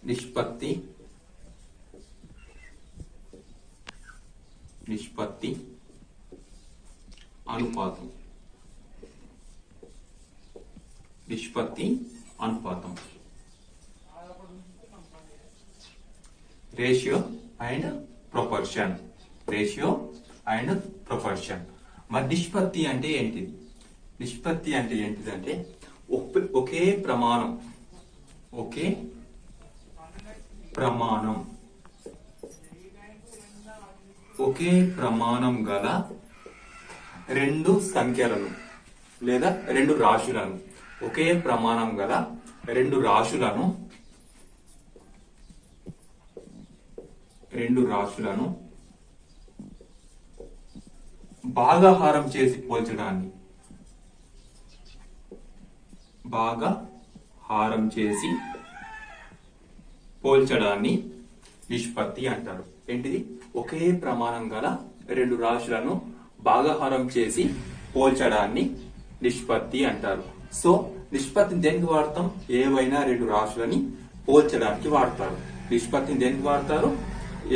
నిష్పత్తి అనుపాతం. నిష్పత్తి అనుపాతం, ratio and proportion. మరి నిష్పత్తి అంటే ఏంటిది? నిష్పత్తి అంటే ఏంటిదంటే ఒకే ప్రమాణం గల రెండు సంఖ్యలను లేదా రెండు రాశులను, ఒకే ప్రమాణం గల రెండు రాశులను భాగాహారం చేసి పోల్చడాన్ని నిష్పత్తి అంటారు. ఏంటిది? ఒకే ప్రమాణం గల రెండు రాశులను భాగాహారం చేసి పోల్చడాన్ని నిష్పత్తి అంటారు. సో నిష్పత్తిని దేనికి వాడతాం? ఏవైనా రెండు రాశులని పోల్చడానికి వాడతారు. నిష్పత్తిని దేనికి వాడతారు?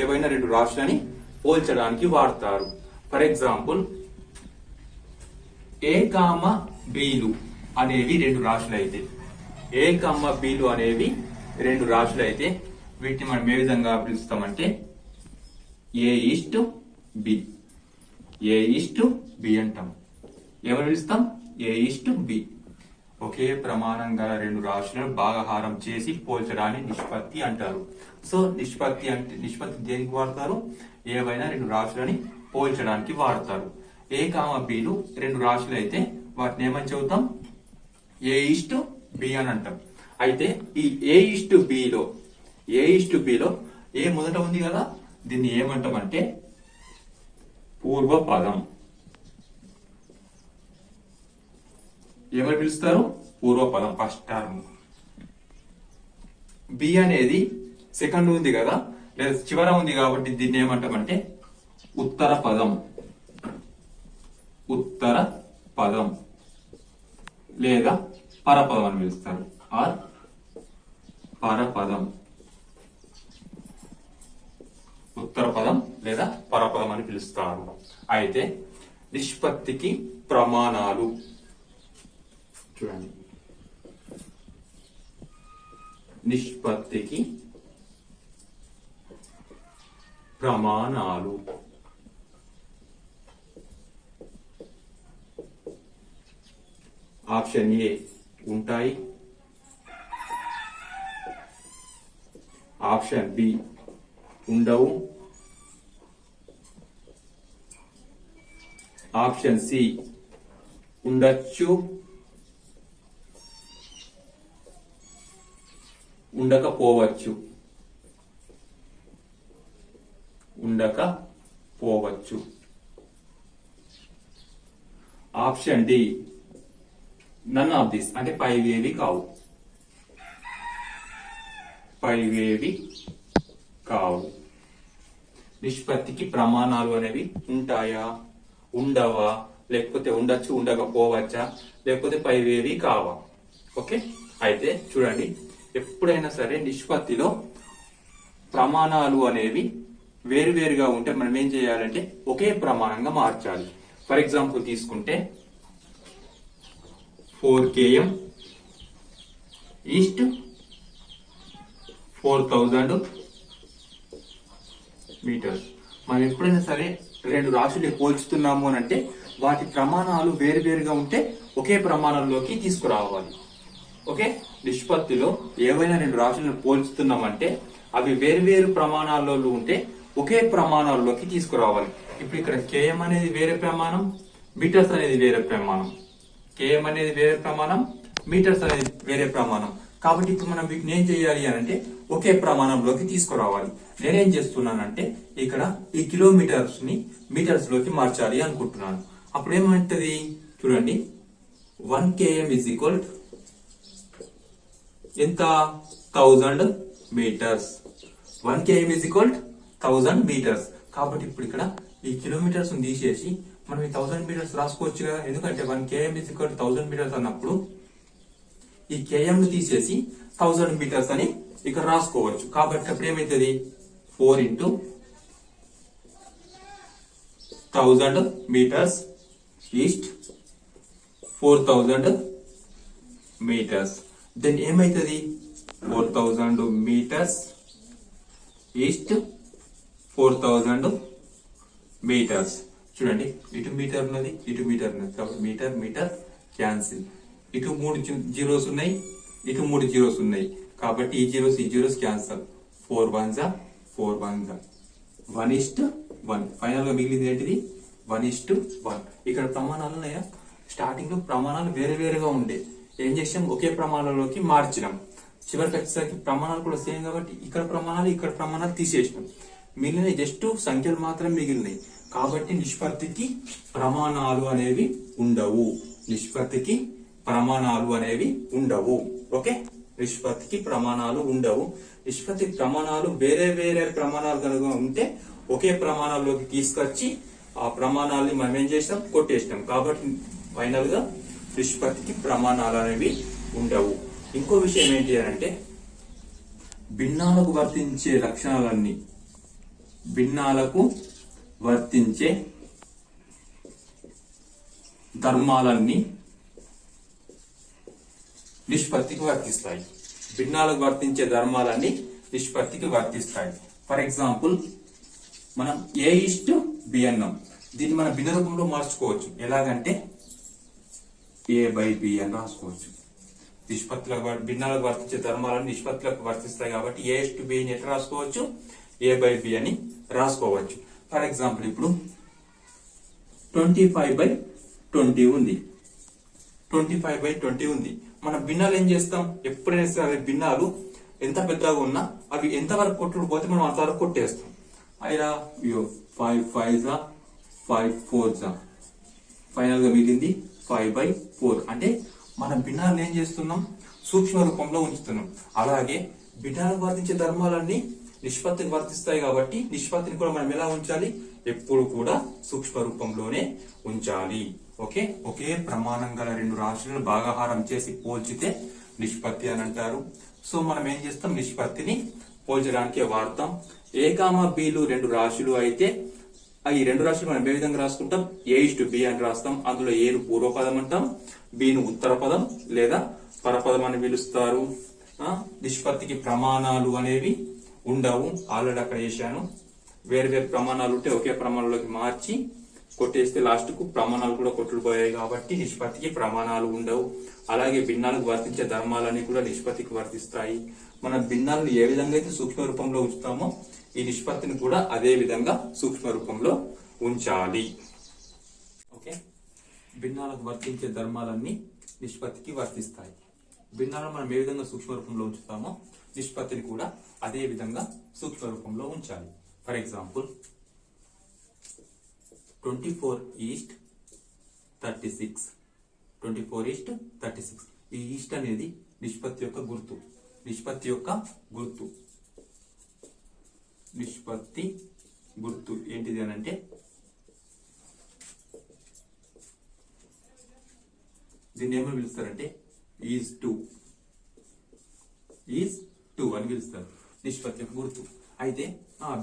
ఏవైనా రెండు రాశులని పోల్చడానికి వాడతారు. ఫర్ ఎగ్జాంపుల్, ఏ కామ బీలు అనేవి రెండు రాశులు అయితే వీటిని మనం ఏ విధంగా పిలుస్తామంటే ఏ అంటాం. ఎవరు పిలుస్తాం? ఏ:B. ఒకే ప్రమాణం గల రెండు రాశులను భాగాహారం చేసి పోల్చడాన్ని నిష్పత్తి అంటారు. సో నిష్పత్తి దేనికి వాడతారు? ఏవైనా రెండు రాశులని పోల్చడానికి వాడతారు. ఏ కామ బీలు రెండు రాశులు అయితే వాటిని ఏమని చెబుతాం? ఏ:B అని అంటాం. అయితే ఈ ఏ:B లో ఏ మొదట ఉంది కదా, దీన్ని ఏమంటామంటే పూర్వపదం. ఏమని పిలుస్తారు? పూర్వపదం, ఫస్ట్ టర్మ్. బి అనేది సెకండ్ ఉంది కదా, లేదా చివర ఉంది కాబట్టి దీన్ని ఏమంటామంటే ఉత్తర పదం లేదా పరపదం అని పిలుస్తారు. ఆర్ పరపదం, ఉత్తర పదం లేదా పరపదం అని పిలుస్తారు. అయితే నిష్పత్తికి ప్రమాణాలు చూడండి. నిష్పత్తికి ప్రమాణాలు ఆప్షన్ ఏ ఉంటాయి, ఆప్షన్ బి ఉండవు, ఆప్షన్ సి ఉండొచ్చు, ఉండకపోవచ్చు. Option D none of this, అంటే పైవేవి కావు. నిష్పత్తికి ప్రమాణాలు అనేవి ఉంటాయా, ఉండవా, లేకపోతే ఉండొచ్చు, ఉండకపోవచ్చా, లేకపోతే పైవేవి కావా? ఓకే. అయితే చూడండి, ఎప్పుడైనా సరే నిష్పత్తిలో ప్రమాణాలు అనేవి వేరువేరుగా ఉంటే మనం ఏం చేయాలంటే ఒకే ప్రమాణంగా మార్చాలి. ఫర్ ఎగ్జాంపుల్ తీసుకుంటే 4 km ఈస్ట్ 4000 మీటర్స్. మనం ఎప్పుడైనా సరే రెండు రాశులు పోల్చుతున్నాము అని అంటే వాటి ప్రమాణాలు వేరువేరుగా ఉంటే ఒకే ప్రమాణంలోకి తీసుకురావాలి. ఓకే. నిష్పత్తిలో ఏవైనా రెండు రాశులను పోల్చుతున్నామంటే అవి వేరువేరు ప్రమాణాల్లో ఉంటే ఒకే ప్రమాణాల్లోకి తీసుకురావాలి. ఇప్పుడు ఇక్కడ కేఎం అనేది వేరే ప్రమాణం, మీటర్స్ అనేది వేరే ప్రమాణం. కేఎం అనేది వేరే ప్రమాణం, మీటర్స్ అనేది వేరే ప్రమాణం. కాబట్టి ఇప్పుడు మనం వీటిని ఏం చేయాలి అని అంటే ఒకే ప్రమాణంలోకి తీసుకురావాలి. నేనేం చేస్తున్నానంటే ఇక్కడ ఈ కిలోమీటర్స్ ని మీటర్స్ లోకి మార్చాలి అనుకుంటున్నాను. అప్పుడు ఏమంటది చూడండి, 1 km ఈజ్ ఈక్వల్ ఎంత? 1000 metres. 1 km is equal 1000 metres. కాబట్టి ఇప్పుడు ఇక్కడ ఈ కిలోమీటర్స్ తీసేసి మనం ఈ 1000 మీటర్స్ రాసుకోవచ్చు కదా. ఎందుకంటే 1 km ఈజ్ ఈక్వల్ 1000 మీటర్స్ అన్నప్పుడు ఈ km ను తీసేసి 1000 మీటర్స్ అని ఇక్కడ రాసుకోవచ్చు. కాబట్టి అప్పుడు ఏమైతుంది 4 into 1000 metres is 4000 metres. Then ఏమైతుంది 4000 మీటర్స్ ఈస్ట్ 4000 మీటర్స్. చూడండి ఇటు మీటర్ ఉన్నది ఇటు మీటర్ ఉన్నది కాబట్టి మీటర్ మీటర్ క్యాన్సిల్. ఇటు 3 జీరోస్ ఉన్నాయి ఇటు 3 జీరోస్ ఉన్నాయి కాబట్టి ఈ జీరోస్ క్యాన్సిల్. 4 1 4 1 1:1. ఫైనల్ గా మిగిలింది ఏంటిది 1:1. ఇక్కడ ప్రమాణాలు ఉన్నాయా? స్టార్టింగ్ లో ప్రమాణాలు వేరే వేరేగా ఉండే ఏం చేసాం ఒకే ప్రమాణంలోకి మార్చినాం. చివరికి వచ్చేసరికి ప్రమాణాలు కూడా సేమ్ కాబట్టి ఇక్కడ ప్రమాణాలు తీసేసినాం. మిగిలిన జస్ట్ సంఖ్యలు మాత్రం మిగిలినాయి కాబట్టి నిష్పత్తికి ప్రమాణాలు అనేవి ఉండవు. ఓకే, నిష్పత్తికి ప్రమాణాలు ఉండవు. నిష్పత్తికి ప్రమాణాలు వేరే వేరే ప్రమాణాలు కనుక ఉంటే ఒకే ప్రమాణాల్లోకి తీసుకొచ్చి ఆ ప్రమాణాలని మనం ఏం చేసినాం కొట్టేసినాం. కాబట్టి ఫైనల్ గా నిష్పత్తికి ప్రమాణాలు అనేవి ఉండవు. ఇంకో విషయం ఏంటి అంటే భిన్నాలకు వర్తించే లక్షణాలన్నీ భిన్నాలకు వర్తించే ధర్మాలన్నీ నిష్పత్తికి వర్తిస్తాయి. భిన్నాలకు వర్తించే ధర్మాలన్నీ నిష్పత్తికి వర్తిస్తాయి. ఫర్ ఎగ్జాంపుల్ మనం A:B అన్నాం. దీన్ని మనం భిన్న రూపంలో మార్చుకోవచ్చు. ఎలాగంటే A/B అని రాసుకోవచ్చు. భిన్నాలకు వర్తించే ధర్మాలన్నీ నిష్పత్తులకు వర్తిస్తాయి కాబట్టి A:B ని ఎట్లా రాసుకోవచ్చు A/B అని రాసుకోవచ్చు. ఫర్ ఎగ్జాంపుల్ ఇప్పుడు 25/20 ఉంది. 25/20 ఉంది. మన భిన్నాలు ఏం చేస్తాం ఎప్పుడైనా సరే భిన్నాలు ఎంత పెద్దగా ఉన్నా అవి ఎంత వరకు కొట్టుడు పోతే మనం అంతవరకు కొట్టేస్తాం. అయినా 5 5 5 4 ఫైనల్ గా మిగిలింది 5/4. అంటే మనం భిన్నాలను ఏం చేస్తున్నాం సూక్ష్మ రూపంలో ఉంచుతున్నాం. అలాగే భిన్నాలకు వర్తించే ధర్మాలన్నీ నిష్పత్తికి వర్తిస్తాయి కాబట్టి నిష్పత్తిని కూడా మనం ఎలా ఉంచాలి ఎప్పుడు కూడా సూక్ష్మ రూపంలోనే ఉంచాలి. ఓకే, ఒకే ప్రమాణం గల రెండు రాశులను భాగాహారం చేసి పోల్చితే నిష్పత్తి అని అంటారు. సో మనం ఏం చేస్తాం నిష్పత్తిని పోల్చడానికి వాడతాం. A,Bలు రెండు రాశులు అయితే ఈ రెండు రాశులు మనం ఏ విధంగా రాసుకుంటాం A:B అని రాస్తాం. అందులో ఏను పూర్వపదం అంటాం, బిను ఉత్తర పదం లేదా పరపదం అని పిలుస్తారు. నిష్పత్తికి ప్రమాణాలు అనేవి ఉండవు. ఆల్రెడీ అక్కడ వేసాను. వేరు వేరు ప్రమాణాలు ఉంటే ఒకే ప్రమాణంలోకి మార్చి కొట్టేస్తే లాస్ట్ కు ప్రమాణాలు కూడా కొట్టుకుపోయాయి కాబట్టి నిష్పత్తికి ప్రమాణాలు ఉండవు. అలాగే భిన్నాలకు వర్తించే ధర్మాలన్నీ కూడా నిష్పత్తికి వర్తిస్తాయి. మన భిన్నాలను ఏ విధంగా అయితే సూక్ష్మ రూపంలో ఉంచుతామో ఈ నిష్పత్తిని కూడా అదే విధంగా సూక్ష్మ రూపంలో ఉంచాలి. ఓకే, భిన్నాలకు వర్తించే ధర్మాలన్నీ నిష్పత్తికి వర్తిస్తాయి. భిన్నాలను మనం ఏ విధంగా సూక్ష్మ రూపంలో ఉంచుతామో నిష్పత్తిని కూడా అదే విధంగా సూక్ష్మ రూపంలో ఉంచాలి. For example 24:36. 24:36. ఈ ఈస్ట్ అనేది నిష్పత్తి యొక్క గుర్తు. నిష్పత్తి గుర్తు ఏంటిది అని అంటే దీన్ని ఏమని పిలుస్తారంటే ఈజ్ టూ అని పిలుస్తారు. నిష్పత్తి యొక్క గుర్తు. అయితే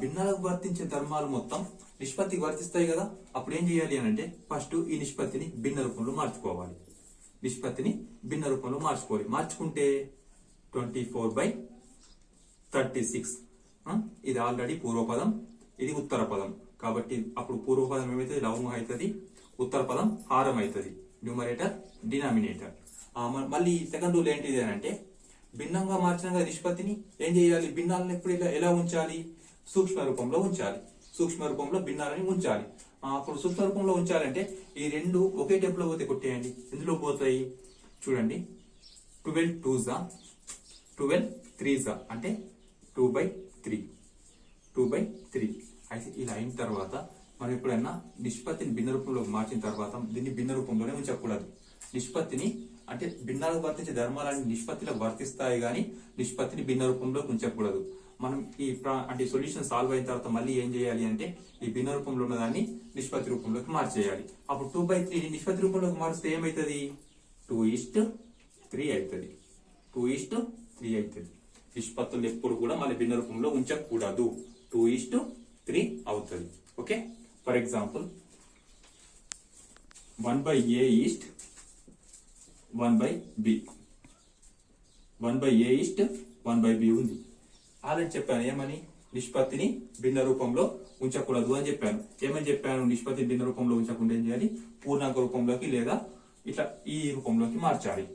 భిన్నాలకు వర్తించే ధర్మాలు మొత్తం నిష్పత్తికి వర్తిస్తాయి కదా. అప్పుడు ఏం చేయాలి అని అంటే ఫస్ట్ ఈ నిష్పత్తిని భిన్న రూపంలో మార్చుకోవాలి. మార్చుకుంటే 24/36. ఇది ఆల్రెడీ పూర్వపదం, ఇది ఉత్తర పదం కాబట్టి అప్పుడు పూర్వపదం ఏమైతే లవం అవుతుంది, ఉత్తర పదం హారం అవుతుంది. Numerator denominator. మళ్ళీ సెకండ్ రూల్ ఏంటిది అని అంటే భిన్నంగా మార్చిన నిష్పత్తిని ఏం చేయాలి భిన్నాలను ఎప్పుడు ఎలా ఉంచాలి సూక్ష్మ రూపంలో ఉంచాలి. సూక్ష్మ రూపంలో భిన్నాలని ఉంచాలి. అప్పుడు సూక్ష్మ రూపంలో ఉంచాలంటే ఈ రెండు ఒకే టేబుల్ లో పోతే కొట్టేయండి. ఎందులో పోతాయి చూడండి. 12 2s 12 3s అంటే 2/3 అయితే ఇలా అయిన తర్వాత మనం ఎప్పుడైనా నిష్పత్తిని భిన్న రూపంలో మార్చిన తర్వాత దీన్ని భిన్న రూపంలోనే ఉంచకూడదు. నిష్పత్తిని అంటే భిన్నాలకు వర్తించే ధర్మాలన్నీ నిష్పత్తిలో వర్తిస్తాయి కానీ నిష్పత్తిని భిన్న రూపంలో ఉంచకూడదు. మనం అంటే సొల్యూషన్ సాల్వ్ అయిన తర్వాత మళ్ళీ ఏం చేయాలి అంటే ఈ భిన్న రూపంలో ఉన్నదాన్ని నిష్పత్తి రూపంలోకి మార్చేయాలి. అప్పుడు 2/3 నిష్పత్తి రూపంలోకి మారిస్తే ఏమవుతుంది 2:3 అవుతుంది. 2:3 అవుతుంది. నిష్పత్తులు ఎప్పుడు కూడా మళ్ళీ భిన్న రూపంలో ఉంచకూడదు. 2:3 అవుతుంది. Okay, for example 1/a is 1/b. 1/a is 1/b ఉంది. ఆల్రెడీ చెప్పాను ఏమని, నిష్పత్తిని భిన్న రూపంలో ఉంచకూడదు అని చెప్పాను. ఏమని చెప్పాను, నిష్పత్తి భిన్న రూపంలో ఉంచకుండా ఏం చేయాలి, పూర్ణాంక రూపంలోకి లేదా ఇట్లా ఈ రూపంలోకి మార్చాలి.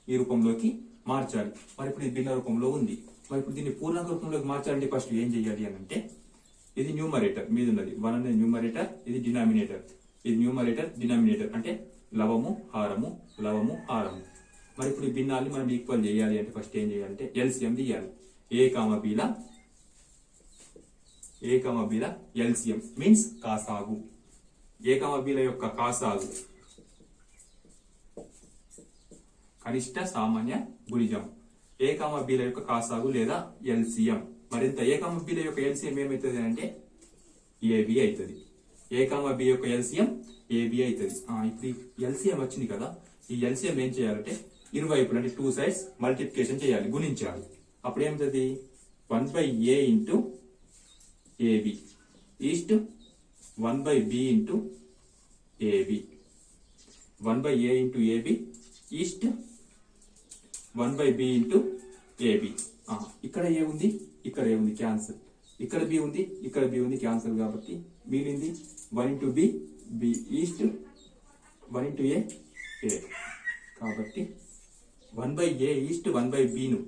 ఈ రూపంలోకి మార్చాలి. మరి ఇప్పుడు ఇది భిన్న రూపంలో ఉంది. మరి ఇప్పుడు దీన్ని పూర్ణాంక రూపంలోకి మార్చాలంటే ఫస్ట్ ఏం చేయాలి అని అంటే, ఇది న్యూమరేటర్ మీద ఉన్నది 1 అనేది న్యూమరేటర్, ఇది డినామినేటర్. ఇది న్యూమరేటర్ డినామినేటర్ అంటే లవము హారము లవము హారము. మరి ఇప్పుడు ఈ భిన్నాన్ని మనం ఈక్వల్ చేయాలి అంటే ఫస్ట్ ఏం చేయాలంటే ఎల్సిఎం తీయాలి. ఏ కామ బీల ఎల్సిఎం మీన్స్ కాసాగు. ఏ కామ బీల యొక్క కాసాగు కనిష్ట సామాన్య గుణిజం. ఏ కామ బీల యొక్క కాసాగు లేదా ఎల్సిఎం. మరింత ఏ కామ బీల యొక్క ఎల్సిఎం ఏమవుతుంది అంటే ఏబి అవుతుంది. ఏ కామ బి యొక్క ఎల్సిఎం ఏబి అవుతుంది. ఇప్పుడు ఎల్సిఎం వచ్చింది కదా, ఈ ఎల్సిఎం ఏం చేయాలంటే ఇరువైపులు అంటే 2 sides మల్టిప్లికేషన్ చేయాలి, గుణించాలి. అప్పుడు ఏమవుతుంది 1/a into AB is 1/b into AB. 1/a into AB is 1/b into AB. ఇక్కడ ఏ ఉంది, ఇక్కడ ఏ ఉంది, క్యాన్సల్. ఇక్కడ బి ఉంది, ఇక్కడ బి ఉంది, క్యాన్సల్. కాబట్టి మిగిలింది 1 into B, B is 1 into A, A. కాబట్టి 1/a ఈస్ట్ 1/b ను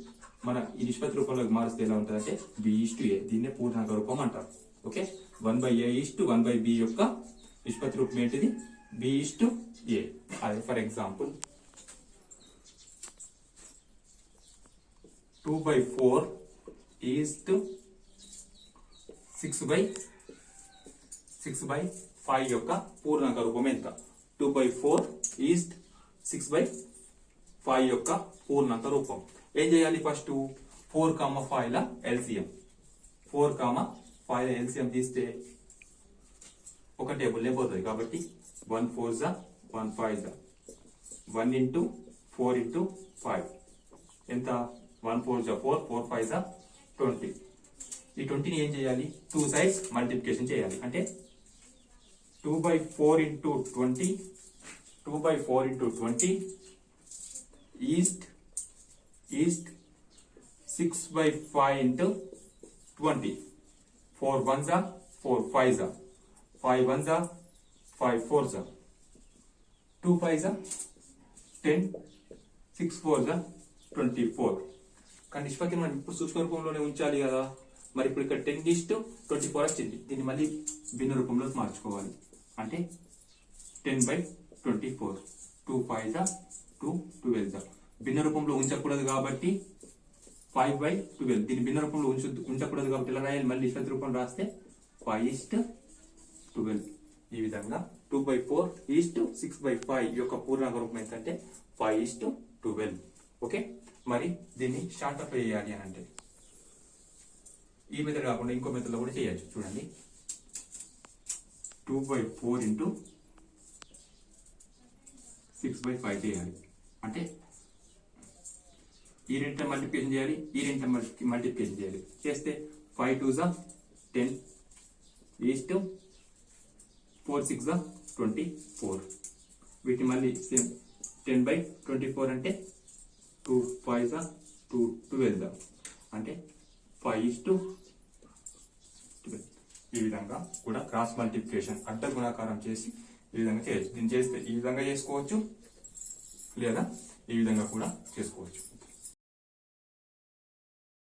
మన ఈ నిష్పత్తి రూపంలోకి మారిస్తే ఎలా ఉంటుందంటే b:a. దీన్నే పూర్ణాంక రూపం అంటారు. ఓకే, 1/a ఈస్ట్ 1/b యొక్క నిష్పత్తి రూపం ఏంటిది b:a. అదే ఫర్ ఎగ్జాంపుల్ 2/4 ఈస్ట్ 6/5 యొక్క పూర్ణాంక రూపం ఎంత? 2/4 ఈస్ట్ 6/5 యొక్క పూర్ణాంక రూపం. ఏం చేయాలి, ఫస్ట్ 4,5 ల ఎల్సిఎం. 4,5 ల ఎల్సిఎం తీస్తే ఒక టేబుల్ పోతుంది. కాబట్టి 1 4 1 5 1 ఇంటూ 4 ఇంటూ 5 ఎంత? 1 4 4 4 5 20. ఈ 20ని ఏం చేయాలి, 2 sides మల్టిప్లికేషన్ చేయాలి. అంటే 2/4 into 20 2/4 into 20 east 6/5 into 20. 4 1s 4 5s 5 1s 5 4s 2 5s 10 6 4s 24. కానీ నిష్పత్తిని మనం ఇప్పుడు సూక్ష్మ రూపంలోనే ఉంచాలి కదా. మరి ఇప్పుడు ఇక్కడ 10:24 వచ్చింది. దీన్ని మళ్ళీ భిన్న రూపంలోకి మార్చుకోవాలి. అంటే 10/24 2 5s 2 12s. భిన్న రూపంలో ఉంచకూడదు కాబట్టి 5/12. దీన్ని భిన్న రూపంలో ఉంచకూడదు కాబట్టి ఇలా రాయాలి. మళ్ళీ నిష్పత్తి రూపంలో రాస్తే 5:12. ఈ విధంగా 2/4 ఈస్ట్ 6/5 యొక్క పూర్ణాంక రూపం ఏంటంటే 5:12. ఓకే, మరి దీన్ని షార్ట్అప్ చేయాలి అని అంటే ఈ మెథడ్ కాకుండా ఇంకో మెథడ్ లో కూడా చేయొచ్చు. చూడండి 2/4 ఇంటూ 6/5 చేయాలి. అంటే ఈ రెండింటిని మల్టిప్లికేషన్ చేయాలి, ఈ రెండింటిని మల్టిప్లికేషన్ చేయాలి. చేస్తే 5 2s 10 ఈస్ట్ 4 6s 24. వీటిని మళ్ళీ సేమ్ 10/24 అంటే 2 5s 2 12 అంటే 5:12. ఈ విధంగా కూడా క్రాస్ మల్టిప్లికేషన్ అడ్డ గుణాకారం చేసి ఈ విధంగా చేయొచ్చు. దీన్ని చేస్తే ఈ విధంగా చేసుకోవచ్చు లేదా ఈ విధంగా కూడా చేసుకోవచ్చు.